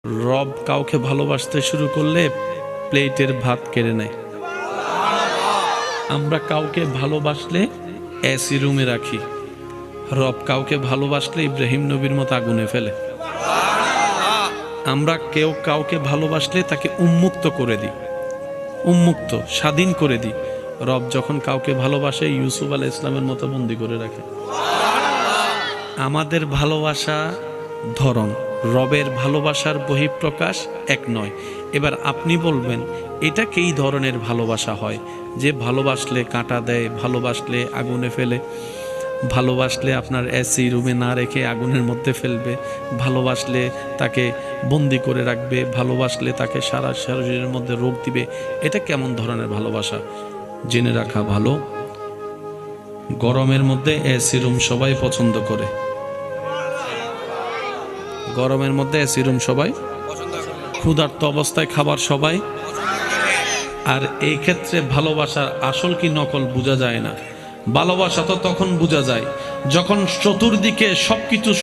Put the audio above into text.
রব কাউকে ভালোবাসতে শুরু করলে প্লেটের ভাত কেড়ে নেয়। আমরা কাউকে ভালোবাসলে এসি রুমে রাখি, রব কাউকে ভালোবাসলে ইব্রাহিম নবীর মতো আগুনে ফেলে। আমরা কেউ কাউকে ভালোবাসলে তাকে উন্মুক্ত করে দিই, উন্মুক্ত স্বাধীন করে দিই। রব যখন কাউকে ভালোবাসে ইউসুফ আলাইহিস ইসলামের মতো বন্দি করে রাখে। আমাদের ভালোবাসা ধরন, রবের ভালোবাসার বহিঃপ্রকাশ এক নয়। এবার আপনি বলবেন এটা কী ধরনের ভালোবাসা হয়? যে ভালোবাসলে কাঁটা দেয়, ভালোবাসলে আগুনে ফেলে, ভালোবাসলে আপনার এসি রুমে না রেখে আগুনের মধ্যে ফেলবে, ভালোবাসলে তাকে বন্দি করে রাখবে, ভালোবাসলে তাকে সারা শরীরের মধ্যে রোগ দিবে। এটা কেমন ধরনের ভালোবাসা? জেনে রাখা ভালো, গরমের মধ্যে এসি রুম সবাই পছন্দ করে। গরমের মধ্যে এসি রুম সবাই, ক্ষুধার্ত অবস্থায় খাবার সবাই। আর এই ক্ষেত্রে ভালোবাসার আসল কি নকল বোঝা যায় না। ভালোবাসা তো তখন বোঝা যায় যখন চতুর্দিকে সবকিছু